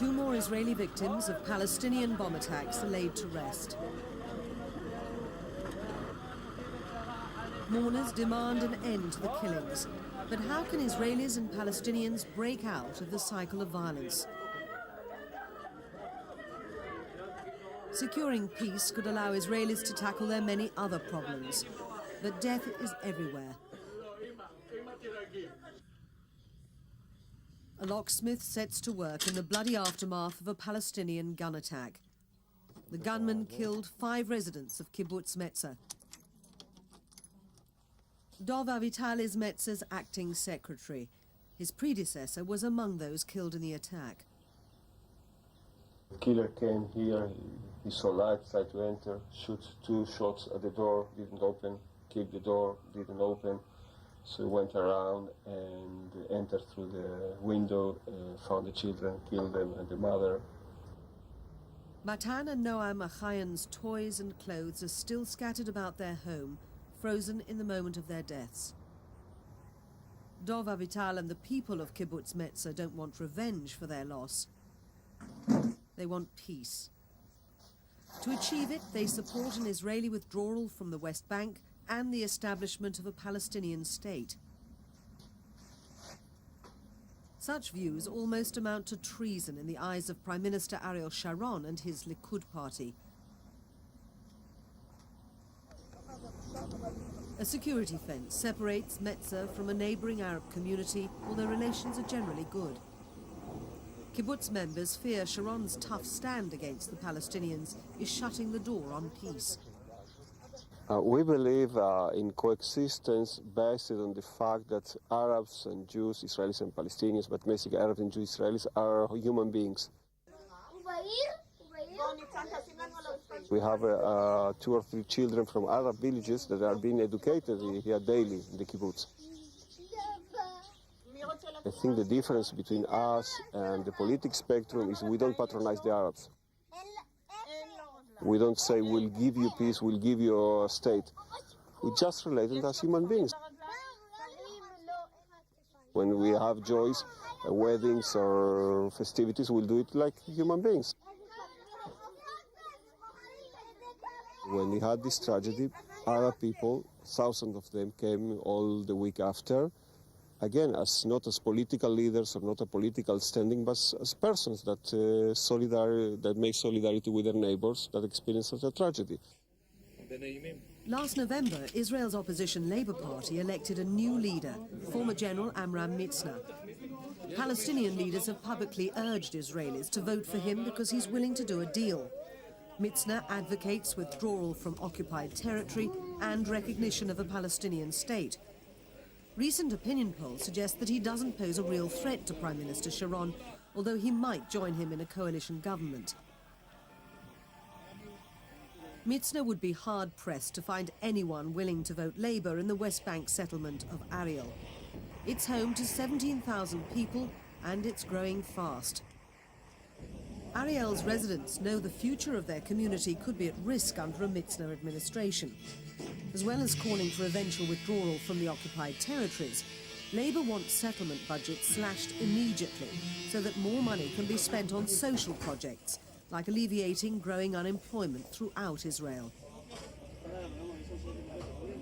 2 more Israeli victims of Palestinian bomb attacks are laid to rest. Mourners demand an end to the killings. But how can Israelis and Palestinians break out of the cycle of violence? Securing peace could allow Israelis to tackle their many other problems. But death is everywhere. A locksmith sets to work in the bloody aftermath of a Palestinian gun attack. The gunman killed 5 residents of Kibbutz Metzer. Dov Avital is Metzer's acting secretary. His predecessor was among those killed in the attack. The killer came here, he saw light, tried to enter, shoot 2 shots at the door, didn't open, kicked the door, didn't open. So he went around and entered through the window, found the children, killed them and the mother. Matan and Noam Achayan's toys and clothes are still scattered about their home, frozen in the moment of their deaths. Dov Avital and the people of Kibbutz Metzer don't want revenge for their loss. They want peace. To achieve it, they support an Israeli withdrawal from the West Bank and the establishment of a Palestinian state. Such views almost amount to treason in the eyes of Prime Minister Ariel Sharon and his Likud party. A security fence separates Metzer from a neighboring Arab community, although relations are generally good. Kibbutz members fear Sharon's tough stand against the Palestinians is shutting the door on peace. We believe in coexistence based on the fact that Arabs and Jews, Israelis and Palestinians, but basically Arabs and Jewish Israelis are human beings. We have 2 or 3 children from Arab villages that are being educated here daily in the kibbutz. I think the difference between us and the political spectrum is we don't patronize the Arabs. We don't say we'll give you peace, we'll give you a state. We just relate them as human beings. When we have joys, weddings or festivities, we'll do it like human beings. When we had this tragedy, Arab people, thousands of them, came all the week after. Again, not as political leaders or not a political standing, but as persons that make solidarity with their neighbors that experience such a tragedy. Last November, Israel's opposition Labour Party elected a new leader, former General Amram Mitzna. Palestinian leaders have publicly urged Israelis to vote for him because he's willing to do a deal. Mitzna advocates withdrawal from occupied territory and recognition of a Palestinian state. Recent opinion polls suggest that he doesn't pose a real threat to Prime Minister Sharon, although he might join him in a coalition government. Mitzna would be hard-pressed to find anyone willing to vote Labour in the West Bank settlement of Ariel. It's home to 17,000 people, and it's growing fast. Ariel's residents know the future of their community could be at risk under a Mitzna administration. As well as calling for eventual withdrawal from the occupied territories, Labour wants settlement budgets slashed immediately so that more money can be spent on social projects, like alleviating growing unemployment throughout Israel.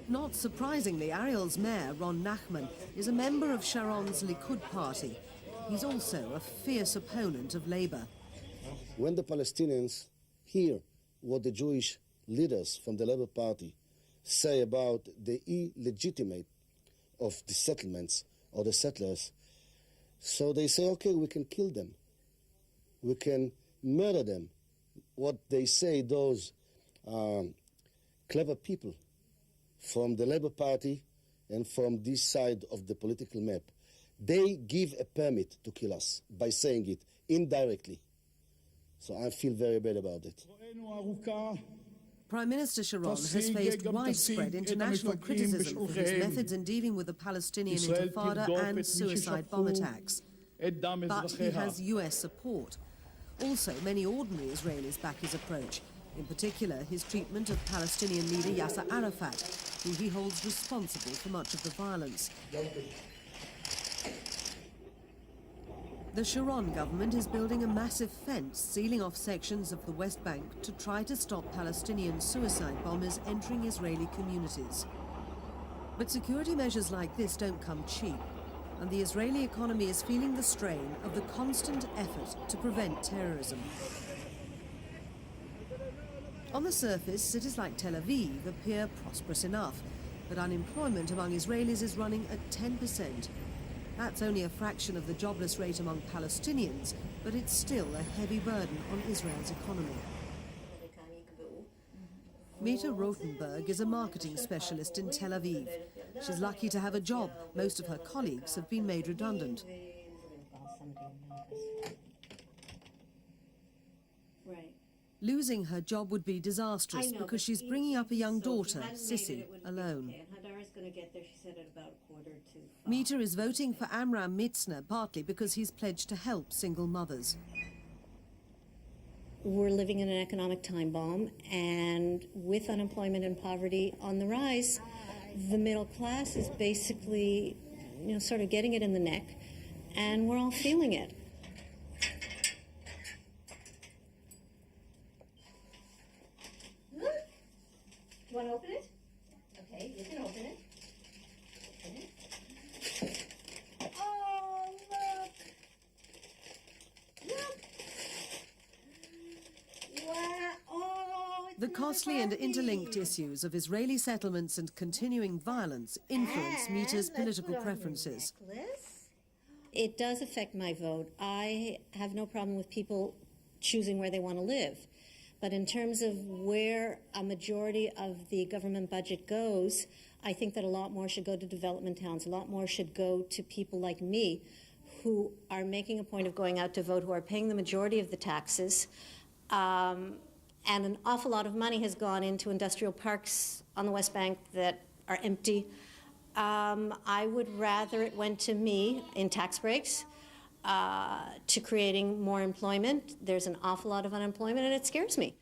Not surprisingly, Ariel's mayor, Ron Nachman, is a member of Sharon's Likud party. He's also a fierce opponent of Labour. When the Palestinians hear what the Jewish leaders from the Labour Party say about the illegitimate of the settlements or the settlers, so they say, okay, we can kill them. We can murder them. What they say, those clever people from the Labour Party and from this side of the political map, they give a permit to kill us by saying it indirectly. So I feel very bad about it. Prime Minister Sharon has faced widespread international criticism for his methods in dealing with the Palestinian Intifada and suicide bomb attacks. But he has US support. Also, many ordinary Israelis back his approach, in particular his treatment of Palestinian leader Yasser Arafat, who he holds responsible for much of the violence. The Sharon government is building a massive fence sealing off sections of the West Bank to try to stop Palestinian suicide bombers entering Israeli communities. But security measures like this don't come cheap, and the Israeli economy is feeling the strain of the constant effort to prevent terrorism. On the surface, cities like Tel Aviv appear prosperous enough, but unemployment among Israelis is running at 10%. That's only a fraction of the jobless rate among Palestinians, but it's still a heavy burden on Israel's economy. Meta Rotenburg is a marketing specialist in Tel Aviv. She's lucky to have a job. Most of her colleagues have been made redundant. Losing her job would be disastrous because she's bringing up a young daughter, Sissy, alone. Meta is voting for Amram Mitzna partly because he's pledged to help single mothers. We're living in an economic time bomb, and with unemployment and poverty on the rise, the middle class is basically, sort of getting it in the neck, and we're all feeling it. You want to open it? Okay, you can open it. Open it. Oh, look! Look! Wow! Oh, The costly and interlinked issues of Israeli settlements and continuing violence influence Meta's political preferences. It does affect my vote. I have no problem with people choosing where they want to live. But in terms of where a majority of the government budget goes, I think that a lot more should go to development towns. A lot more should go to people like me who are making a point of going out to vote, who are paying the majority of the taxes. And an awful lot of money has gone into industrial parks on the West Bank that are empty. I would rather it went to me in tax breaks, to creating more employment. There's an awful lot of unemployment, and it scares me.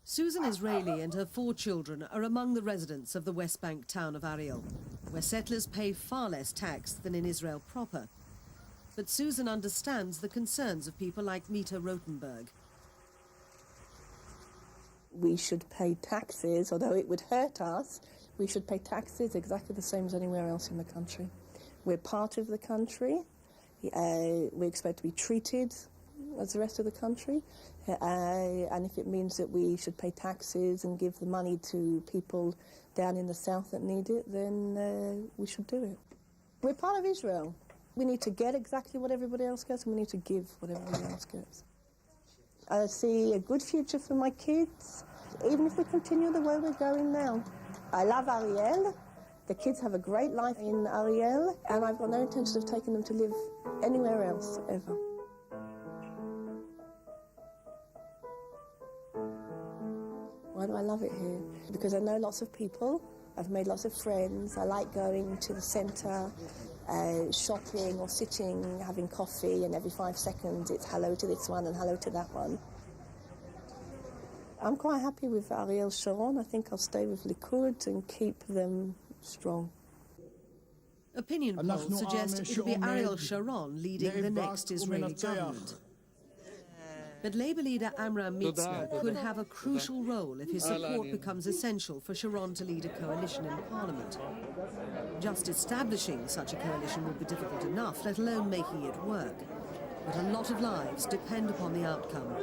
Susan Israeli and her 4 children are among the residents of the West Bank town of Ariel, where settlers pay far less tax than in Israel proper. But Susan understands the concerns of people like Meta Rotenburg. We should pay taxes, although it would hurt us, we should pay taxes exactly the same as anywhere else in the country. We're part of the country. We expect to be treated as the rest of the country, and if it means that we should pay taxes and give the money to people down in the south that need it, then we should do it. We're part of Israel. We need to get exactly what everybody else gets, and we need to give what everybody else gets. I see a good future for my kids, even if we continue the way we're going now. I love Ariel. The kids have a great life in Ariel, and I've got no intention of taking them to live anywhere else, ever. Why do I love it here? Because I know lots of people. I've made lots of friends. I like going to the centre, shopping or sitting, having coffee, and every 5 seconds it's hello to this one and hello to that one. I'm quite happy with Ariel Sharon. I think I'll stay with Likud and keep them strong. Opinion polls suggest it'll be Ariel Sharon leading the next Israeli government. But Labour leader Amram Mitzna could have a crucial role if his support becomes essential for Sharon to lead a coalition in Parliament. Just establishing such a coalition would be difficult enough, let alone making it work. But a lot of lives depend upon the outcome.